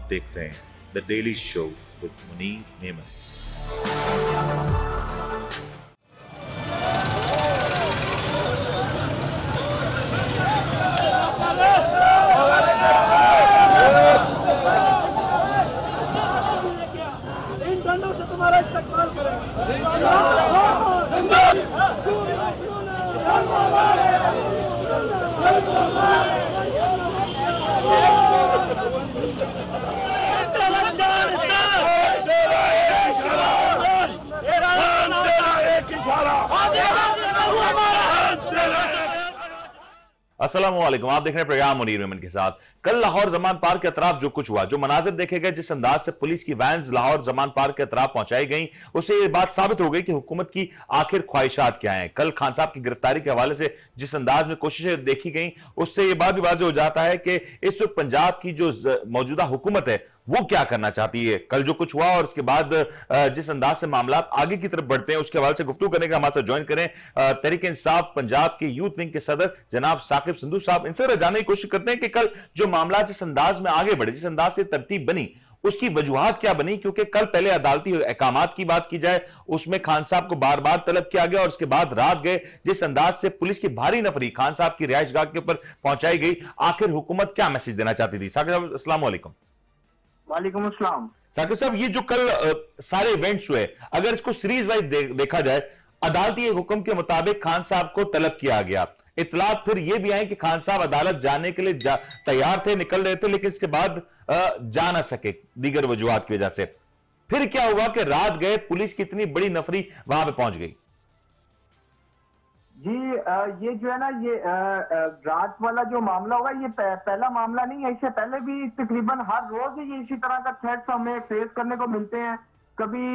आप देख रहे हैं the daily show with Munir नेमत। इन डंडों से तुम्हारा इस्तेमाल करेंगे। अस्सलामुअलैकुम, आप देख रहे हैं प्रोग्राम मुनीर मेमन के साथ। कल लाहौर जमान पार्क के अतराफ जो कुछ हुआ, जो मनाजिर देखे गए, जिस अंदाज से पुलिस की वैन्स लाहौर जमान पार्क के अतराफ पहुंचाई गई, उससे ये बात साबित हो गई कि हुकूमत की आखिर ख्वाहिशात क्या हैं। कल खान साहब की गिरफ्तारी के हवाले से जिस अंदाज में कोशिशें देखी गई, उससे ये बात भी वाज़ेह हो जाता है कि इस वक्त पंजाब की जो मौजूदा हुकूमत है वो क्या करना चाहती है। कल जो कुछ हुआ और उसके बाद जिस अंदाज से मामला आगे की तरफ बढ़ते हैं, उसके हवाले से गुफ्तगू करने का हमारे साथ ज्वाइन करें तहरीक इंसाफ पंजाब के यूथ विंग के सदर जनाब साकिब संधू साहब। इनसे जानने की कोशिश करते हैं कि कल जो मामला जिस अंदाज में आगे बढ़े, जिस अंदाज से तरतीब बनी, उसकी वजूहात क्या बनी। क्योंकि कल पहले अदालती अहकामात की बात की जाए, उसमें खान साहब को बार बार तलब किया गया और उसके बाद रात गए जिस अंदाज से पुलिस की भारी नफरी खान साहब की रिहाइशगाह के ऊपर पहुंचाई गई, आखिर हुकूमत क्या मैसेज देना चाहती थी। साकिब साहब अस्सलाम वालेकुम। वालेकुम अस्सलाम। साकिब साहब, ये जो कल सारे इवेंट्स हुए, अगर इसको सीरीज वाइज देखा जाए, अदालती हुक्म के मुताबिक खान साहब को तलब किया गया, इतलात फिर ये भी आई कि खान साहब अदालत जाने के लिए तैयार थे, निकल रहे थे, लेकिन इसके बाद जा ना सके दीगर वजूहात की वजह से। फिर क्या हुआ कि रात गए, पुलिस की इतनी बड़ी नफरी वहां पे पहुंच गई। जी ये जो है ना, ये रात वाला जो मामला होगा, ये पहला मामला नहीं है। इससे पहले भी तकरीबन हर रोज ये इसी तरह का थ्रेट्स हमें फेस करने को मिलते हैं। कभी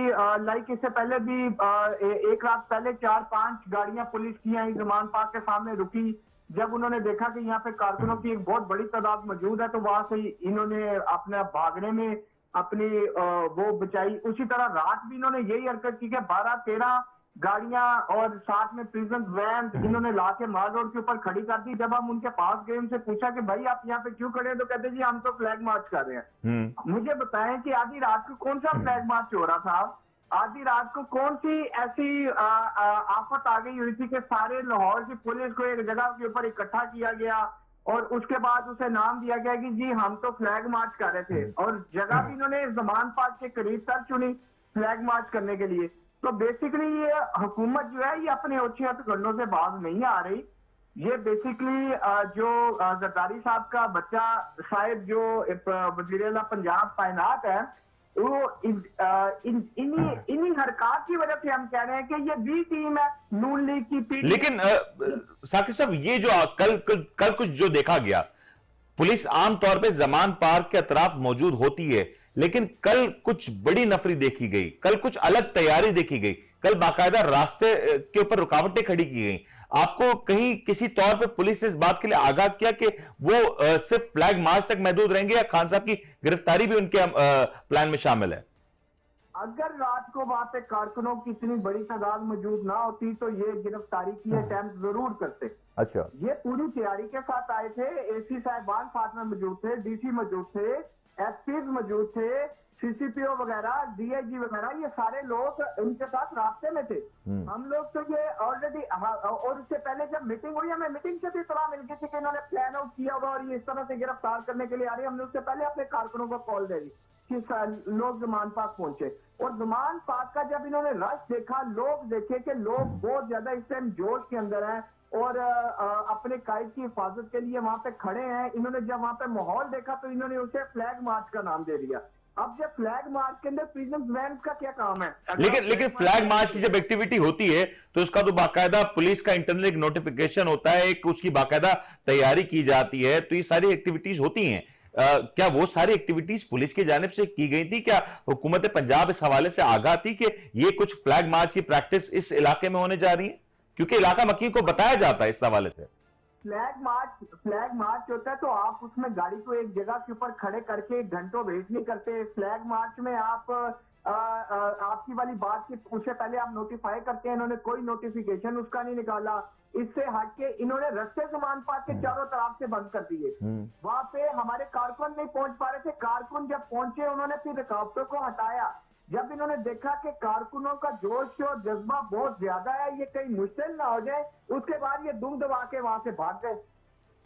लाइक इससे पहले भी एक रात पहले 4-5 गाड़ियां पुलिस की आई, जमान पार्क के सामने रुकी। जब उन्होंने देखा कि यहाँ पे कारकुनों की एक बहुत बड़ी तादाद मौजूद है, तो वहां से इन्होंने अपने भागने में अपनी वो बचाई। उसी तरह रात भी इन्होंने यही हरकत की कि 12-13 गाड़ियां और साथ में प्रिजन वैन इन्होंने लाके माल रोड के ऊपर खड़ी कर दी। जब हम उनके पास गए, उनसे पूछा कि भाई आप यहाँ पे क्यों खड़े हैं, तो कहते जी हम तो फ्लैग मार्च कर रहे हैं। मुझे बताएं कि आधी रात को कौन सा फ्लैग मार्च हो रहा था? आधी रात को कौन सी ऐसी आफत आ गई हुई थी कि सारे लाहौर की पुलिस को एक जगह के ऊपर इकट्ठा किया गया और उसके बाद उसे नाम दिया गया कि जी हम तो फ्लैग मार्च कर रहे थे, और जगह भी इन्होंने जमान पार्क के करीब तक चुनी फ्लैग मार्च करने के लिए। तो बेसिकली ये हुकूमत जो है, ये अपने ओछे हथकंडों से बाज नहीं आ रही। ये बेसिकली जो जरदारी साहब का बच्चा शायद जो वज़ीर-ए-आला पंजाब तैनात है, वो इन्हीं हरकत की वजह से हम कह रहे हैं कि ये बी टीम है नून लीग की पी। लेकिन साकिब साहब, ये जो कल कुछ जो देखा गया, पुलिस आमतौर पे जमान पार्क के अतराफ मौजूद होती है, लेकिन कल कुछ बड़ी नफरी देखी गई, कल कुछ अलग तैयारी देखी गई, कल बाकायदा रास्ते के ऊपर रुकावटें खड़ी की गई। आपको कहीं किसी तौर पे पुलिस ने इस बात के लिए आगाह किया कि वो सिर्फ फ्लैग मार्च तक महदूद रहेंगे या खान साहब की गिरफ्तारी भी उनके प्लान में शामिल है? अगर रात को वहां पे कारकुनों की इतनी बड़ी तादाद मौजूद ना होती तो ये गिरफ्तारी की अटेम्प्ट जरूर करते। अच्छा, ये पूरी तैयारी के साथ आए थे। एसी साहिबान साथ में मौजूद थे, डीसी मौजूद थे, एसपीज मौजूद थे, सीसीपीओ वगैरह, डीआईजी वगैरह, ये सारे लोग उनके साथ रास्ते में थे। हम लोग तो ये ऑलरेडी, और उससे पहले जब मीटिंग हुई, हमें मीटिंग से भी इत्तला मिल गई थी कि इन्होंने प्लान आउट किया हुआ और ये इस तरह से गिरफ्तार करने के लिए आ रही है। हमने उससे पहले अपने कारकुनों को कॉल दे दी कि लोग जमान पार्क पहुंचे, और जमान पार्क का जब इन्होंने रश देखा, लोग देखे कि लोग बहुत ज्यादा इस टाइम जोश के अंदर हैं और अपने कायद की हिफाजत के लिए वहां पे खड़े हैं। इन्होंने जब वहां पे माहौल देखा तो इन्होंने उसे फ्लैग मार्च का नाम दे दिया। अब जब फ्लैग मार्च के अंदर प्रिजन वैन का क्या काम है? लेकिन फ्लैग मार्च की जब एक्टिविटी होती है तो उसका तो बाकायदा पुलिस का इंटरनल एक नोटिफिकेशन होता है, एक उसकी बाकायदा तैयारी की जाती है, तो ये सारी एक्टिविटीज होती हैं। क्या वो सारी एक्टिविटीज पुलिस की जानिब से की गई थी? क्या हुकूमत पंजाब इस हवाले से आगाह थी कि ये कुछ फ्लैग मार्च की प्रैक्टिस इस इलाके में होने जा रही है? क्योंकि इलाका मक्की को बताया जाता है इस हवाले से। फ्लैग मार्च होता है तो आप उसमें गाड़ी को एक जगह के ऊपर खड़े करके घंटों वेट नहीं करते। फ्लैग मार्च में आप आपकी वाली बात की उससे पहले आप नोटिफाई करते हैं। इन्होंने कोई नोटिफिकेशन उसका नहीं निकाला। इससे हट के इन्होंने रास्ते ज़मान पार्क के चारों तरफ से बंद कर दिए। वहां पे हमारे कारकुन नहीं पहुंच पा रहे थे। कारकुन जब पहुंचे उन्होंने फिर रुकावटों को हटाया। जब इन्होंने देखा कि कारकुनों का जोश और जज्बा बहुत ज्यादा है, ये कहीं मुश्किल ना हो जाए, उसके बाद ये दुम दबा के वहां से भाग गए।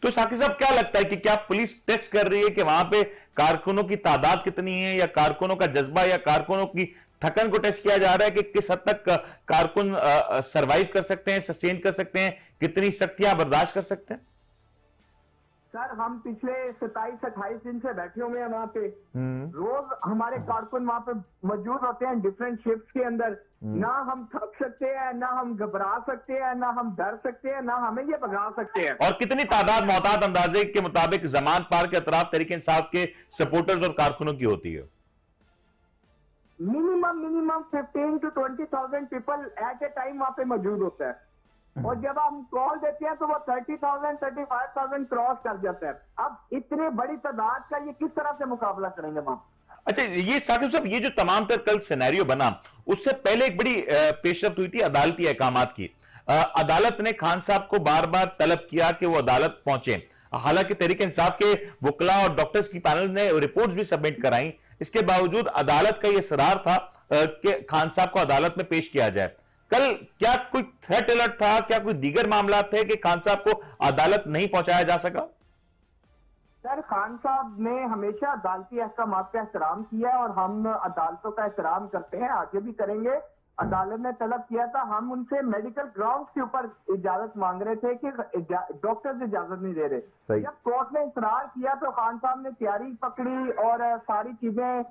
तो साकिब साहब क्या लगता है कि क्या पुलिस टेस्ट कर रही है कि वहां पे कारकुनों की तादाद कितनी है, या कारकुनों का जज्बा या कारकुनों की थकन को टेस्ट किया जा रहा है कि किस हद तक कारकुन सरवाइव कर सकते हैं, सस्टेन कर सकते हैं, कितनी सख्तियां बर्दाश्त कर सकते हैं? सर हम पिछले 27-28 दिन से बैठे हुए हैं वहां पे। रोज हमारे कारकुन वहां पे मौजूद होते हैं डिफरेंट शिफ्ट्स के अंदर। ना हम थक सकते हैं, ना हम घबरा सकते हैं, ना हम डर सकते हैं, ना हमें ये भगा सकते हैं। और कितनी तादाद मोहतात अंदाजे के मुताबिक जमान पार्क के अतराफ तहरीक इंसाफ के सपोर्टर्स और कारकुनों की होती है? Minimum 15 to 20,000 people at A time वहां पे मौजूद होता है। और जब हम कॉल देते हैं तो वो 30,000 35,000 क्रॉस कर जाता है। अब इतने बड़ी तादाद का ये किस तरह से मुकाबला करेंगे वहां? अच्छा, ये साकिब साहब, ये जो तमाम तर कल सिनेरियो बना, उससे पहले एक बड़ी पेशरफ्त हुई थी अदालती अहकामात की। अदालत ने खान साहब को बार बार तलब किया कि वो अदालत पहुंचे। हालांकि तहरीक इंसाफ के वकला और डॉक्टर्स की पैनल ने रिपोर्ट्स भी सबमिट कराई, इसके बावजूद अदालत का यह इसरार था कि खान साहब को अदालत में पेश किया जाए। कल क्या कोई थ्रेट अलर्ट था, क्या कोई दीगर मामला थे कि खान साहब को अदालत नहीं पहुंचाया जा सका? सर खान साहब ने हमेशा अदालती अहकामात का एहतराम किया है और हम अदालतों का एहतराम करते हैं, आगे भी करेंगे। अदालत ने तलब किया था, हम उनसे मेडिकल ग्राउंड्स के ऊपर इजाजत मांग रहे थे कि डॉक्टर्स इजाजत नहीं दे रहे। जब कोर्ट ने इसरार किया तो खान साहब ने तैयारी पकड़ी और सारी चीजें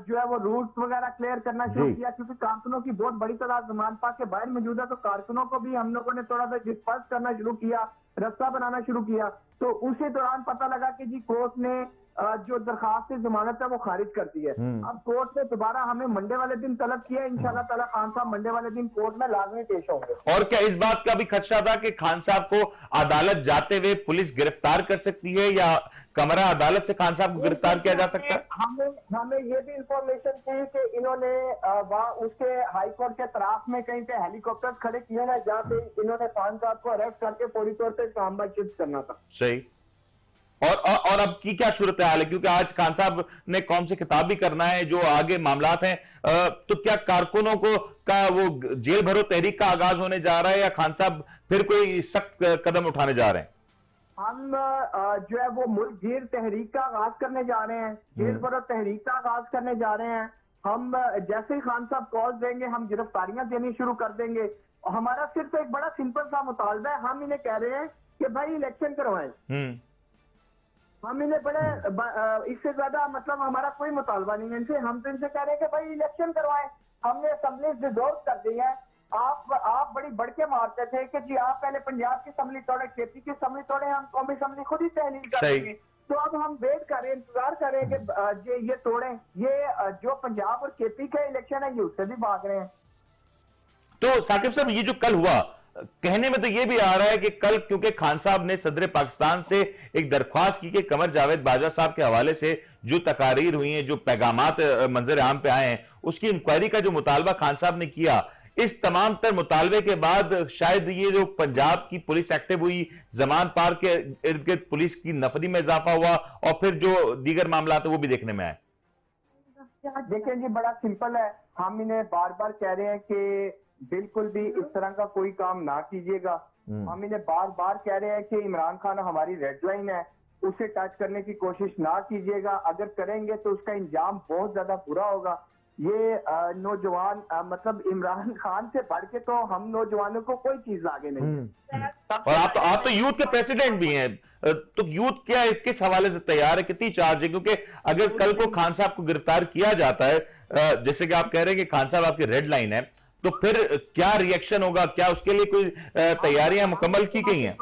जो है वो रूट्स वगैरह क्लियर करना शुरू किया, क्योंकि कारकुनों की बहुत बड़ी तादाद जमान पार्क के बाहर मौजूद है। तो कारकुनों को भी हम लोगों ने थोड़ा सा डिस्पर्स करना शुरू किया, रास्ता बनाना शुरू किया। तो उसी दौरान पता लगा कि जी कोर्ट ने जो दरखास्त जमानत है वो खारिज कर दी है। अब कोर्ट ने दोबारा हमें मंडे वाले दिन तलब किया। इंशाल्लाह ताला खान साहब मंडे वाले दिन कोर्ट में लाजमी पेश होंगे। और क्या इस बात का भी खदशा था कि खान साहब को अदालत जाते हुए पुलिस गिरफ्तार कर सकती है, या कमरा अदालत से खान साहब को गिरफ्तार किया जा सकता है? हमें ये भी इंफॉर्मेशन थी कि इन्होंने वहाँ उसके हाई कोर्ट के तरफ में कहीं पे हेलीकॉप्टर खड़े किए ना, जहाँ पे इन्होंने खान साहब को अरेस्ट करके पूरी तौर पर इस्लामाबाद शिफ्ट करना था। सही। और अब की क्या सूरत हाल है, क्योंकि आज खान साहब ने कौम से खिताब भी करना है, जो आगे मामलात हैं, तो क्या कारकुनों को का वो जेल भरो तहरीक का आगाज होने जा रहा है, या खान साहब फिर कोई सख्त कदम उठाने जा रहे हैं? हम जो है वो मुल्क गिर तहरीक का आगाज करने जा रहे हैं, जेल भरो तहरीक का आगाज करने जा रहे हैं। हम जैसे ही खान साहब कॉल देंगे हम गिरफ्तारियां देनी शुरू कर देंगे। हमारा सिर्फ एक बड़ा सिंपल सा मुतालबा है, हम इन्हें कह रहे हैं कि भाई इलेक्शन करवाएं। हम इन्हें बड़े इससे ज्यादा मतलब हमारा कोई मुतालबा नहीं है इनसे। हम तो इनसे कह रहे हैं कि भाई इलेक्शन करवाएं। हमने असेंबली डिसॉल्व कर दी है। आप बड़ी बढ़ के मारते थे कि जी आप पहले पंजाब की असेंबली तोड़े, केपी की असेंबली तोड़े, हम कौमी असेंबली खुद ही तहलील कर देंगे। तो अब हम वेट कर रहे हैं, इंतजार कर रहे हैं कि ये तोड़े। ये जो पंजाब और केपी का इलेक्शन है ये उससे भी भाग रहे हैं। तो साकिब साहब, ये जो कल हुआ, कहने में तो यह भी आ रहा है कि कल क्योंकि खान साहब ने सदर पाकिस्तान से एक दरख्वास्त की कि कमर जावेद बाजवा साहब के हवाले से जो तकारीर हुई हैं, जो पैगामात मंजर आम पे आए हैं, उसकी इंक्वायरी का जो मुतालबा खान साहब ने किया, इस तमाम तर मुतालबे के बाद शायद ये जो पंजाब की पुलिस एक्टिव हुई, जमान पार्क के इर्द गिर्द पुलिस की नफरी में इजाफा हुआ, और फिर जो दीगर मामला है वो भी देखने में आए। देखिए जी, बड़ा सिंपल है। हम इन्हें बार बार कह रहे हैं कि बिल्कुल भी इस तरह का कोई काम ना कीजिएगा। हम इन्हें बार बार कह रहे हैं कि इमरान खान हमारी रेड लाइन है, उसे टच करने की कोशिश ना कीजिएगा। अगर करेंगे तो उसका इंजाम बहुत ज्यादा बुरा होगा। ये नौजवान मतलब इमरान खान से बढ़ के तो हम नौजवानों को कोई चीज आगे नहीं। और आप तो यूथ के प्रेसिडेंट भी हैं, तो यूथ क्या किस हवाले से तैयार है, कितनी चार्ज है? क्योंकि अगर कल को खान साहब को गिरफ्तार किया जाता है, जैसे कि आप कह रहे हैं कि खान साहब आपकी रेड लाइन है, तो फिर क्या रिएक्शन होगा? क्या उसके लिए कोई तैयारियां मुकम्मल की गई हैं?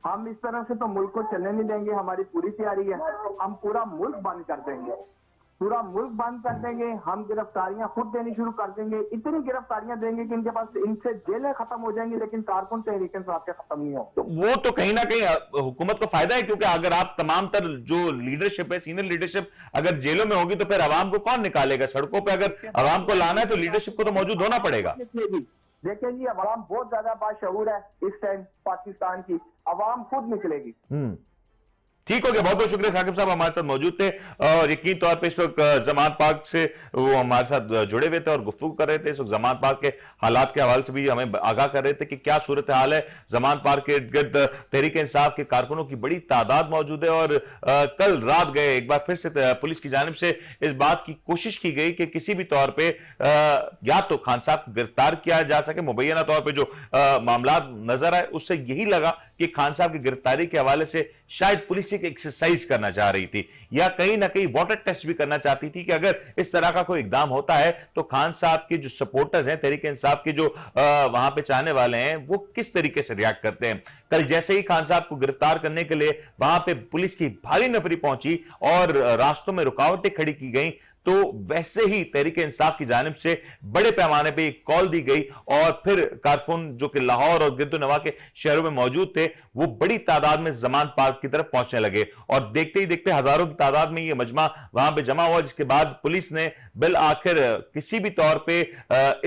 हम इस तरह से तो मुल्क को चलने नहीं देंगे। हमारी पूरी तैयारी है। हम पूरा मुल्क बंद कर देंगे, पूरा मुल्क बंद कर देंगे। हम गिरफ्तारियां खुद देनी शुरू कर देंगे। इतनी गिरफ्तारियां देंगे कि इनके पास इनसे जेलें खत्म हो जाएंगी, लेकिन कारकुन तहरीक इंसाफ के खत्म नहीं हो। तो वो तो कहीं ना कहीं हुकूमत को फायदा है, क्योंकि अगर आप तमाम तर जो लीडरशिप है, सीनियर लीडरशिप अगर जेलों में होगी, तो फिर अवाम को कौन निकालेगा सड़कों पर? अगर अवाम को लाना है तो लीडरशिप को तो मौजूद होना पड़ेगा। देखें जी, अवाम बहुत ज्यादा बाशऊर है इस टाइम, पाकिस्तान की अवाम खुद निकलेगी। ठीक हो गया, बहुत बहुत शुक्रिया। साकिब साहब हमारे साथ मौजूद थे और यकीन तौर पे इस वक्त जमान पार्क से वो हमारे साथ जुड़े हुए थे और गुफ्तगू कर रहे थे। इस वक्त जमान पार्क के हालात के हवाले से भी हमें आगाह कर रहे थे कि क्या सूरत हाल है। जमान पार्क के इर्द गिर्द तहरीक इंसाफ के कारकुनों की बड़ी तादाद मौजूद है और कल रात गए एक बार फिर से पुलिस की जानिब से इस बात की कोशिश की गई कि किसी भी तौर पर या तो खान साहब को गिरफ्तार किया जा सके। मुबैना तौर पर जो मामला नजर आए उससे यही लगा कि खान साहब की गिरफ्तारी के हवाले से शायद पुलिस एक एक्सरसाइज करना चाह रही थी या कहीं ना कहीं वाटर टेस्ट भी करना चाहती थी कि अगर इस तरह का कोई इकदाम होता है तो खान साहब के जो सपोर्टर्स हैं, तहरीक इंसाफ के जो वहां पे चाहने वाले हैं, वो किस तरीके से रिएक्ट करते हैं। कल जैसे ही खान साहब को गिरफ्तार करने के लिए वहां पे पुलिस की भारी नफरी पहुंची और रास्तों में रुकावटें खड़ी की गई, तो वैसे ही तहरीक इंसाफ की जानिब से बड़े पैमाने पे एक कॉल दी गई और फिर कारकुन जो कि लाहौर और गिरदोनवा के शहरों में मौजूद थे वो बड़ी तादाद में जमान पार्क की तरफ पहुंचने लगे और देखते ही देखते हजारों की तादाद में ये मजमा वहां पे जमा हुआ, जिसके बाद पुलिस ने बिल आखिर किसी भी तौर पे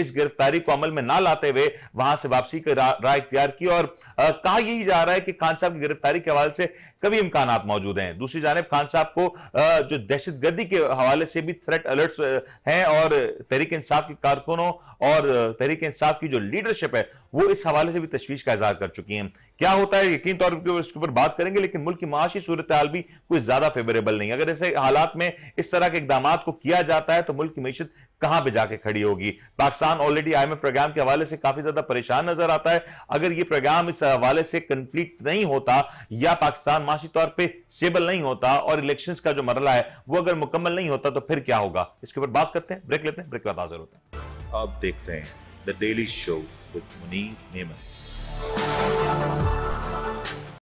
इस गिरफ्तारी को अमल में ना लाते हुए वहां से वापसी की राह इख्तियार की और कहा यही जा रहा है कि खान साहब की गिरफ्तारी के हवाले से कभी इम्कानात मौजूद हैं। दूसरी जानिब खान साहब को जो दहशतगर्दी के हवाले से भी थ्रेट अलर्ट्स हैं और तहरीक इंसाफ के कारकुनों और तहरीक इंसाफ की जो लीडरशिप है वो इस हवाले से भी तशवीश का इजहार कर चुकी हैं। क्या होता है यकीन तौर पर इसके ऊपर बात करेंगे, लेकिन मुल्क की माशी सूरत हाल भी कोई ज्यादा फेवरेबल नहीं। अगर ऐसे हालात में इस तरह के इकदाम को किया जाता है तो मुल्क की मीशत कहां पे जाके खड़ी होगी। पाकिस्तान ऑलरेडी IMF प्रोग्राम के हवाले से काफी ज्यादा परेशान नजर आता है। अगर ये प्रोग्राम इस हवाले से कंप्लीट नहीं होता या पाकिस्तान माशी तौर पे स्टेबल नहीं होता और इलेक्शंस का जो मरला है वो अगर मुकम्मल नहीं होता तो फिर क्या होगा, इसके ऊपर बात करते हैं। ब्रेक लेते हैं, ब्रेक के बाद हाजिर होते हैं। आप देख रहे हैं the daily show with Munir नेमत।